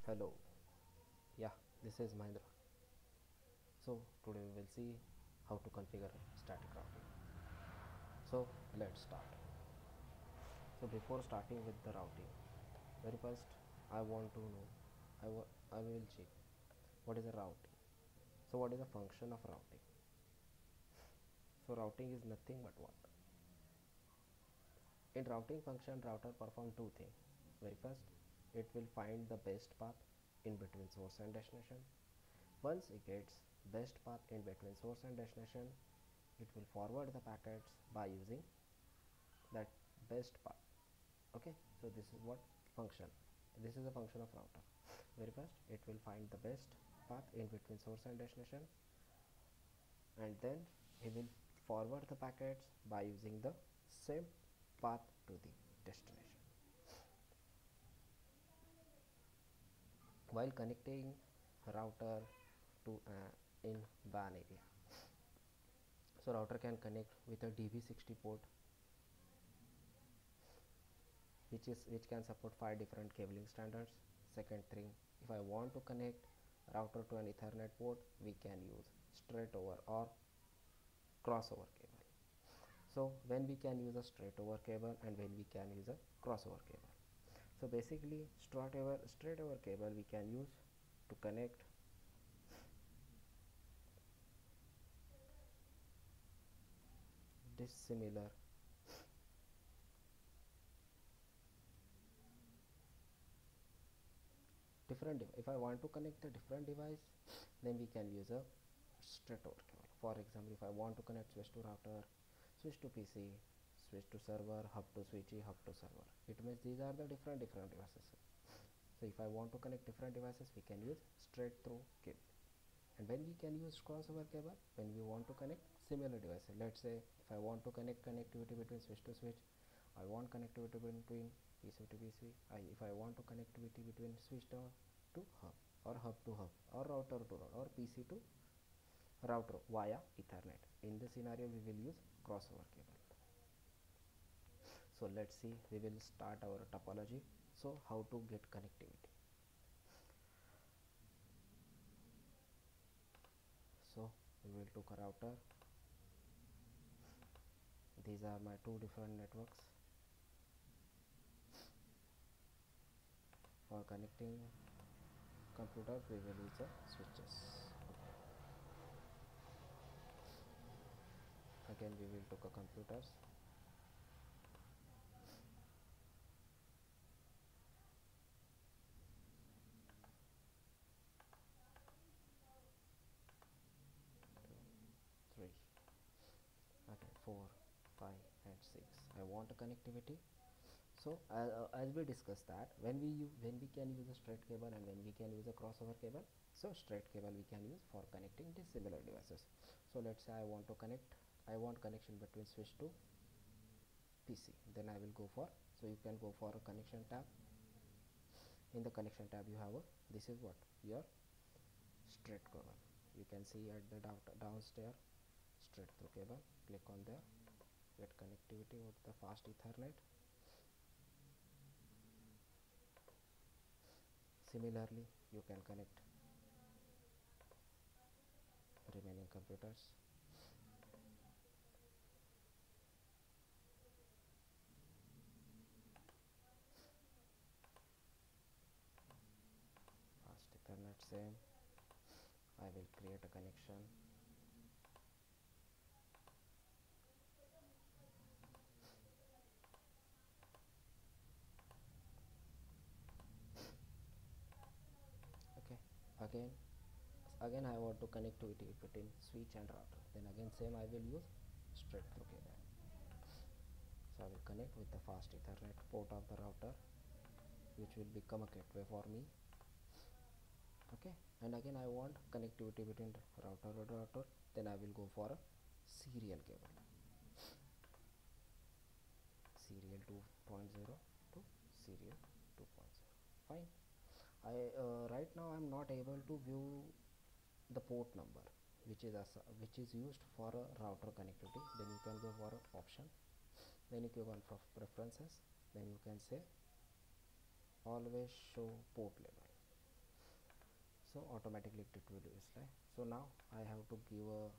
Hello, yeah, this is Mahendra. So today we will see how to configure static routing. So let's start. So before starting with the routing, very first I want to know, I will check what is a routing. So what is the function of routing? So routing is nothing but what? In routing function, router perform two things. Very first, it will find the best path in between source and destination. Once it gets best path in between source and destination, it will forward the packets by using that best path. Okay, so this is what function, this is a function of router. Very first, it will find the best path in between source and destination, and then it will forward the packets by using the same path to the destination. While connecting router to in WAN area, so router can connect with a DV60 port, which can support 5 different cabling standards. Second thing, if I want to connect router to an Ethernet port, we can use straight over or crossover cable. So when we can use a straight over cable and when we can use a crossover cable. So basically straight over cable we can use to connect dissimilar if I want to connect a different device, then we can use a straight over cable. For example, if I want to connect switch to router, switch to PC, switch to server, hub to switchy, hub to server, it means these are the different devices. So if I want to connect different devices, we can use straight through cable. And when we can use crossover cable, when we want to connect similar devices. Let's say if I want to connect connectivity between switch to switch, I want connectivity between PC to PC, if I want to connectivity between switch to hub, or hub to hub, or router to router, or PC to router via Ethernet. In this scenario, we will use crossover cable. So let's see, we will start our topology. So how to get connectivity? So we will took a router. These are my two different networks. For connecting computers, we will use the switches. Again, we will took a computers. Three, okay, 4, 5, and 6. I want a connectivity. So as we discussed that when we can use a straight cable and when we can use a crossover cable. So straight cable we can use for connecting dissimilar devices. So let's say I want connection between switch to PC. Then I will go for, so you can go for a connection tab. In the connection tab you have a, this is what your straight cable. You can see at the downstairs straight through cable. Click on there, get connectivity with the fast Ethernet. Similarly, you can connect remaining computers. Fast Ethernet same. I will create a connection. Okay. Again I want to connectivity between switch and router. Then again same I will use straight through cable. So I will connect with the fast Ethernet port of the router, which will become a gateway for me. Okay, and again I want connectivity between router and router. Then I will go for a serial cable, serial 2.0 to serial 2.0. Fine. Right now I'm not able to view the port number which is used for a router connectivity. Then you can go for option, then you click on preferences, then you can say always show port level. so automatically it will display. So now I have to give a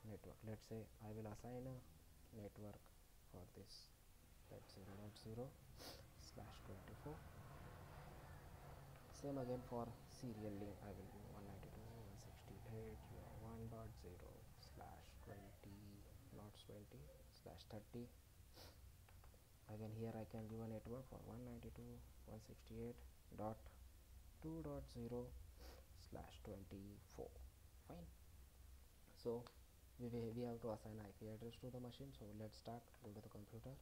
network. Let's say I will assign a network for this, that's 0.0/24. Same again for serial link, I will give 192.168.1.0/20/20/30. Again here I can give a network for 192.168.2.0/24. Fine. So we have to assign IP address to the machine. So let's start. Go to the computer,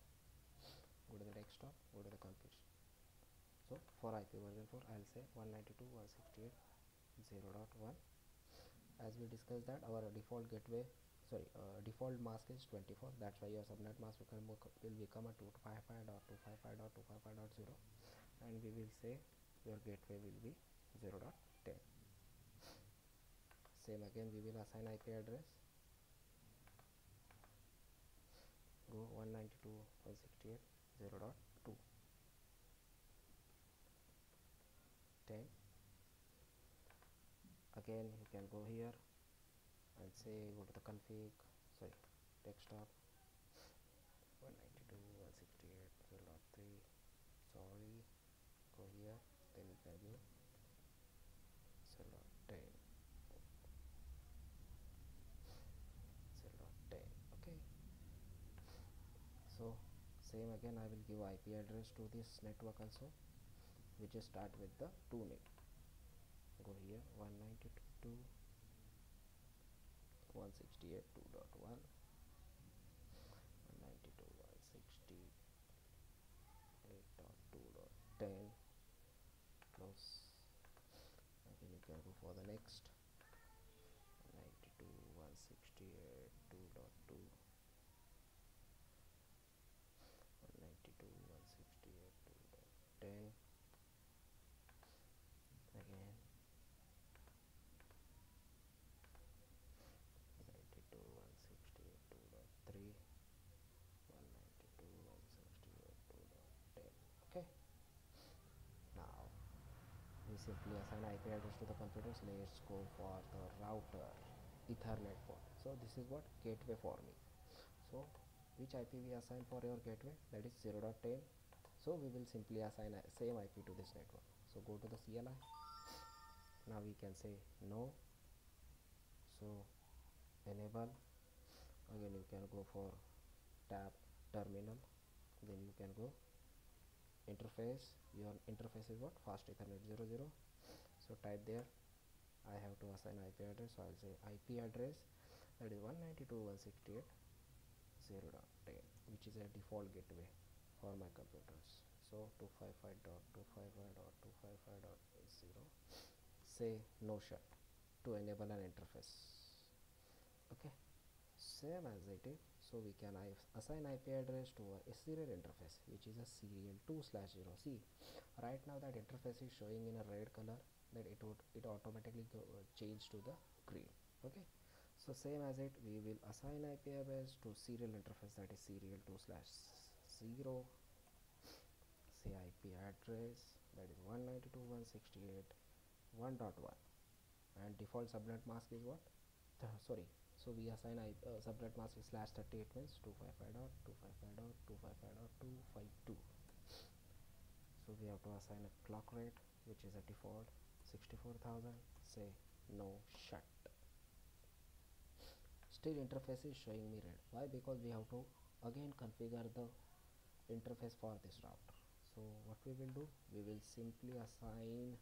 go to the desktop, go to the computer. So for IP version 4 I'll say 192.168.0.1. as we discussed that our default gateway, default mask is 24. That's why your subnet mask will become a 255.255.255.0, and we will say your gateway will be 0.10. Same again, we will assign IP address. Go 192.168.0.2, 10. Again you can go here and say, go to the config, desktop, 192.168.0.3, go here, then you can give 0.10, 0.10. Okay, so same again, I will give IP address to this network also. We just start with the 2 net. Go here, 192.168.2.1, 192.168.2.10, close. Again you can go for the next, 192.168.2.2, 192.168.2.10, again 192.168.2.3, 192.168.2.10. okay, now we simply assign IP address to the computers. Let's go for the router Ethernet port. So this is what gateway for me. So which IP we assign for your gateway? That is 0.10. So we will simply assign a same IP to this network. So go to the CLI. Now we can say no. So enable. Again you can go for tab terminal. Then you can go interface. Your interface is what? Fast Ethernet 00. So type there. I have to assign IP address. So I'll say IP address, that is 192.168.0.10, which is a default gateway for my computers. So 255.255.255.0, say no shut to enable an interface. Okay, same as it is. So we can assign IP address to a serial interface, which is a serial 2/0. See, right now that interface is showing in a red color, that it automatically change to the green. Okay, so same as it, we will assign IP address to serial interface, that is serial 2/0. say IP address, that is 192.168.1.1, and default subnet mask is what? So we assign subnet mask is /38, means 255.255.255.252. So we have to assign a clock rate, which is a default 64,000. Say no shut. Still interface is showing me red. Why? Because we have to again configure the interface for this router. So what we will do, we will simply assign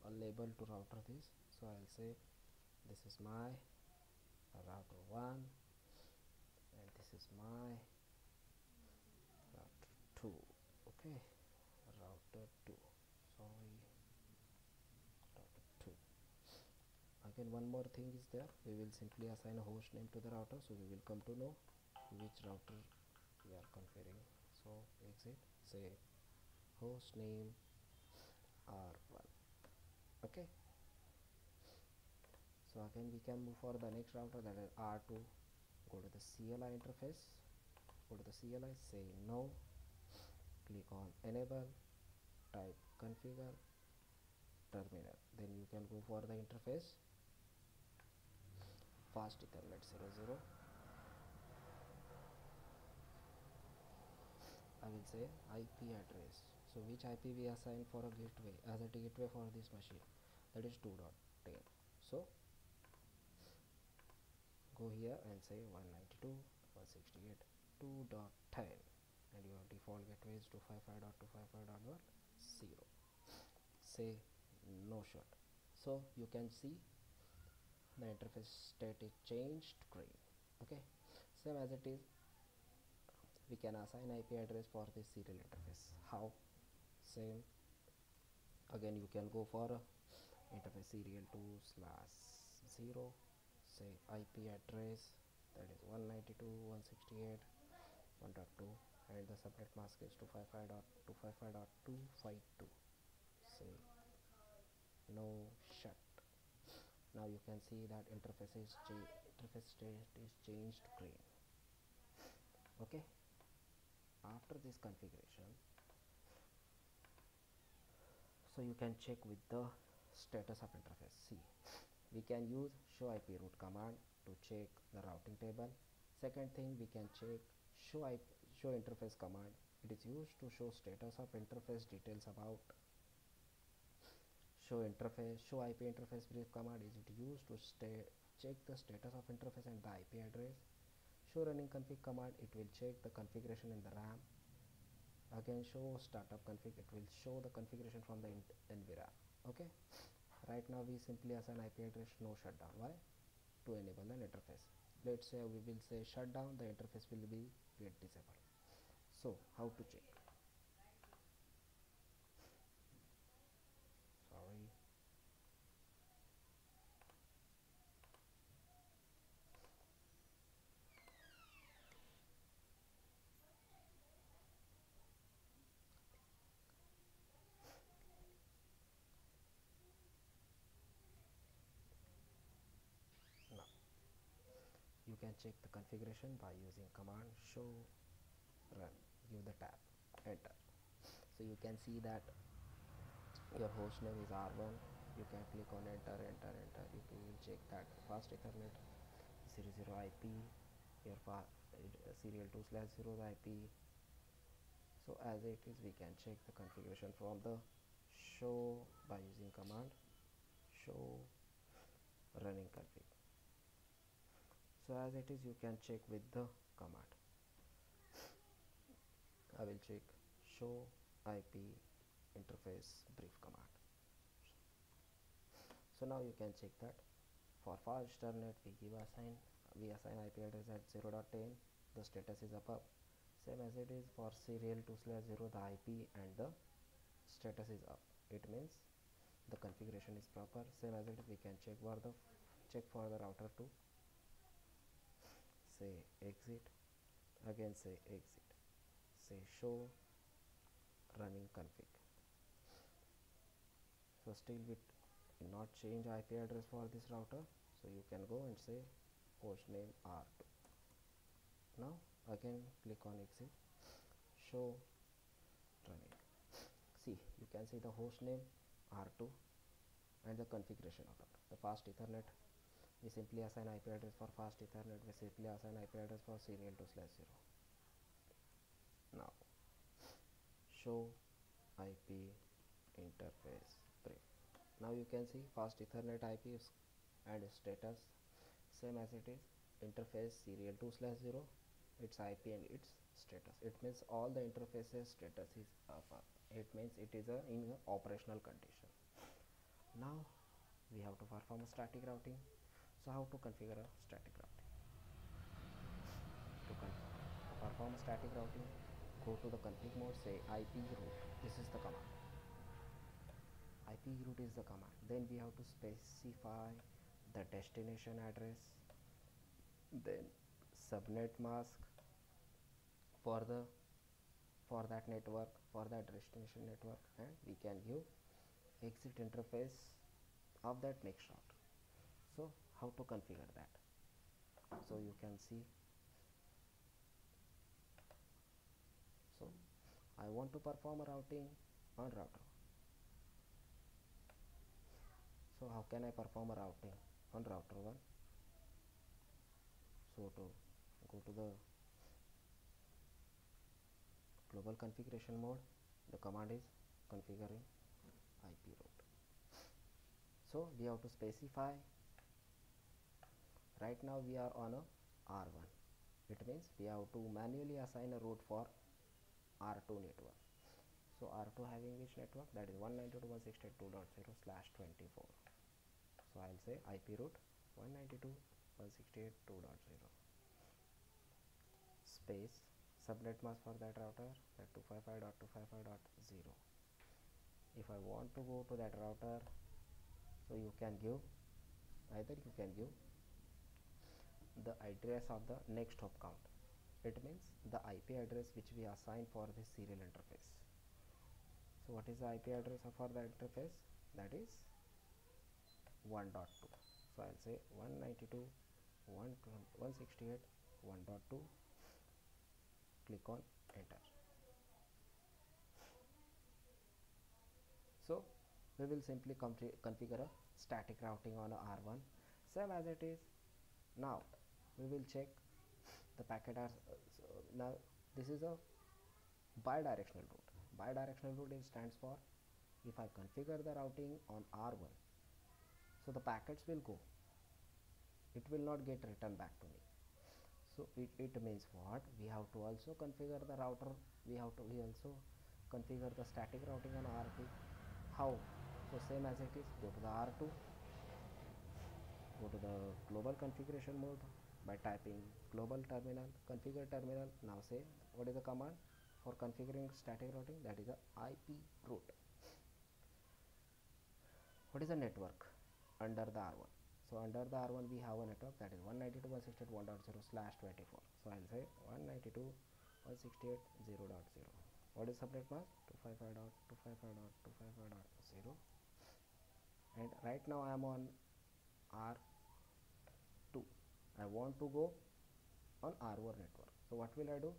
a label to router this. So I'll say this is my router 1 and this is my router 2. Okay, router 2, router 2. Again one more thing is there, we will simply assign a host name to the router, so we will come to know which router we are configuring. So exit, say host name R1. okay, so again we can move for the next router, that is R2. Go to the CLI interface, go to the CLI, say no, click on enable, type configure, terminal. Then you can go for the interface fast Ethernet 00. I will say IP address. So which IP we assign for a gateway as a gateway for this machine, that is 2.10. So go here and say 192.168.2.10, and your default gateway is 255.255.1.0. Say no shut. So you can see the interface state is changed green. Okay, same as it is, we can assign IP address for this serial interface. How? Same again, you can go for interface serial 2/0, say IP address, that is 192.168.1.2, and the subnet mask is 255.255.252. say no shut. Now you can see that interface state is changed green. Okay, after this configuration, so you can check with the status of interface. See, we can use show IP route command to check the routing table. Second thing, we can check show interface command. It is used to show status of interface details about show IP interface brief command is it used to check the status of interface and the IP address. Show running config command, it will check the configuration in the RAM. Again, show startup config, it will show the configuration from the NVRAM. Okay, right now we simply assign IP address no shutdown. Why? To enable an interface. Let's say we will say shutdown, the interface will be get disabled. So how to check? Sorry. Now you can check the configuration by using command show run. Give the tab, enter. So you can see that your host name is R1. You can click on enter. You can check that fast Ethernet 00 IP, your serial 2/0 IP. So as it is, we can check the configuration from the show by using command show running config. So as it is, you can check with the command. I will check show IP interface brief command. So now you can check that for fast Ethernet we assign IP address at 0.10, the status is above. Same as it is for serial 2/0, the IP and the status is up. It means the configuration is proper. Same as it is, we can check for the router to say exit, again say exit, say show running config. So still we not change IP address for this router, so you can go and say hostname R2. Now again click on exit, show running. See, you can see the hostname R2 and the configuration of it. The fast Ethernet, we simply assign IP address for fast Ethernet, we simply assign IP address for serial 2/0. Now show IP interface brief. Now you can see fast Ethernet IP and status same as it is. Interface serial 2/0, its IP and its status. It means all the interfaces status is up. It means it is in a operational condition. Now we have to perform a static routing. So how to configure a static routing? To perform a static routing, go to the config mode, say IP route. This is the command. IP route is the command. Then we have to specify the destination address, then subnet mask for that network, for that destination network, and we can give exit interface of that next route. So how to configure that? So you can see, so I want to perform a routing on router. can I perform a routing on router 1? So to go to the global configuration mode, the command is configuring IP route. So we have to specify. Right now we are on a R1. It means we have to manually assign a route for R2 network. So R2 having which network? That is 192.168.2.0/24. So I'll say IP route 192.168.2.0 space subnet mask for that router, that 255.255.0. If I want to go to that router, so you can give, either you can give the address of the next hop count. It means the IP address which we assign for this serial interface. So what is the IP address for the interface? That is 1.2. So I'll say 192.168.1.2. Click on enter. So we will simply configure a static routing on a R1, same as it is. Now we will check the packet are so now this is a bidirectional route. Bidirectional route stands for, if I configure the routing on R1, so the packets will go, it will not get returned back to me. So it means what? We have to also configure the router, we also configure the static routing on R2. How? So same as it is, go to the R2, go to the global configuration mode by typing global terminal, configure terminal. Now say what is the command for configuring static routing? That is a IP route. What is the network under the R1? So under the R1 we have a network, that is 192.168.1.0/24. So I'll say 192.168.0.0. What is subnet mask? 255.255.255.0. And right now I am on R2. I want to go on R1 network. So what will I do?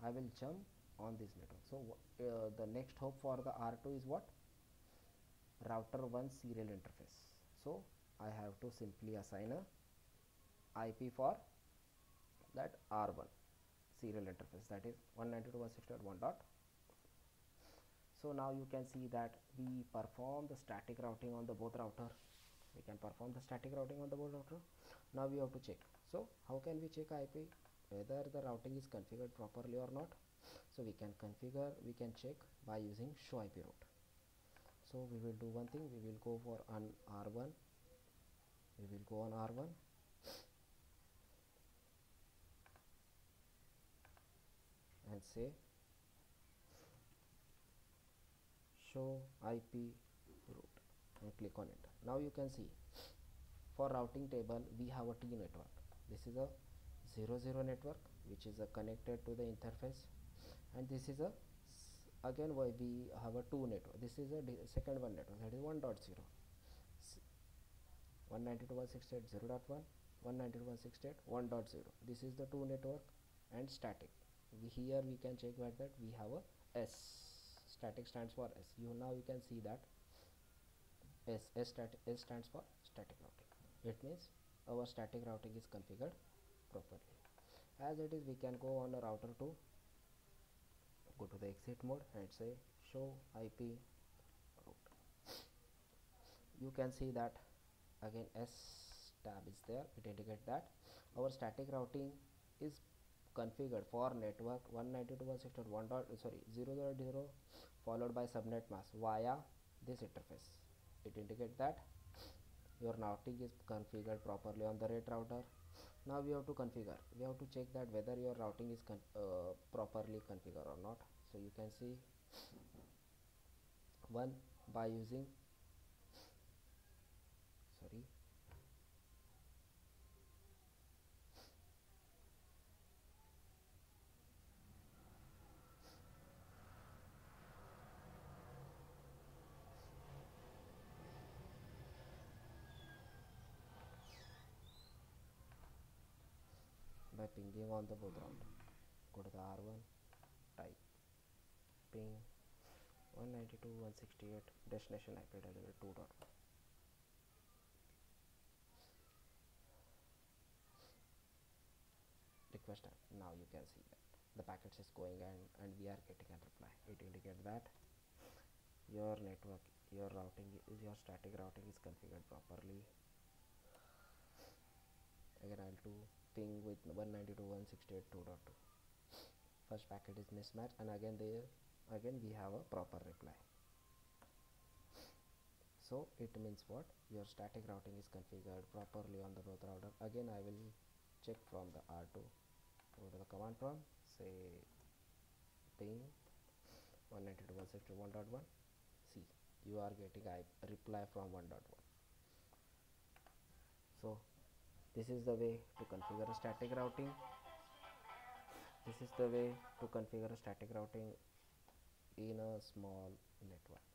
I will jump on this network. So the next hop for the R2 is what? Router 1 serial interface. So I have to simply assign a IP for that R1 serial interface, that is 192.168.1. So now you can see that we perform the static routing on the both router. We can perform the static routing on the both router. Now we have to check. So how can we check IP, whether the routing is configured properly or not? So we can check by using show IP route. So we will do one thing, we will go for an R1, we will go on R1, and say show IP route and click on it. Now you can see for routing table we have a T network. This is a 00 network which is connected to the interface, and this is a again we have a 2 network. This is a second one network, that is 1.0, 192.168.0.1, 192.168.1.0. This is the 2 network and static. Here we can check that we have a S. Static stands for S. Now you can see that S stands for static routing. It means our static routing is configured properly. As it is, we can go on a router 2, go to the exit mode and say show IP route. You can see that again S tab is there. It indicates that our static routing is configured for network 192.168.1.0.0 followed by subnet mask via this interface. It indicates that your routing is configured properly on the rate router. Now we have to configure, we have to check that whether your routing is properly configured or not. So you can see one by using by pinging on the both router. Go to the R1, type ping 192.168 destination IP delivery 2.1. first time. Now you can see that the packets is going and we are getting a reply. It indicates that your network, your routing, your static routing is configured properly. Again I'll do ping with 192.168.2.2. First packet is mismatched, and again we have a proper reply. So it means what? Your static routing is configured properly on the both router. Again I will check from the R2. Go to the command prompt, say ping 192.168.1.1. See, you are getting a reply from 1.1. So this is the way to configure a static routing. This is the way to configure a static routing in a small network.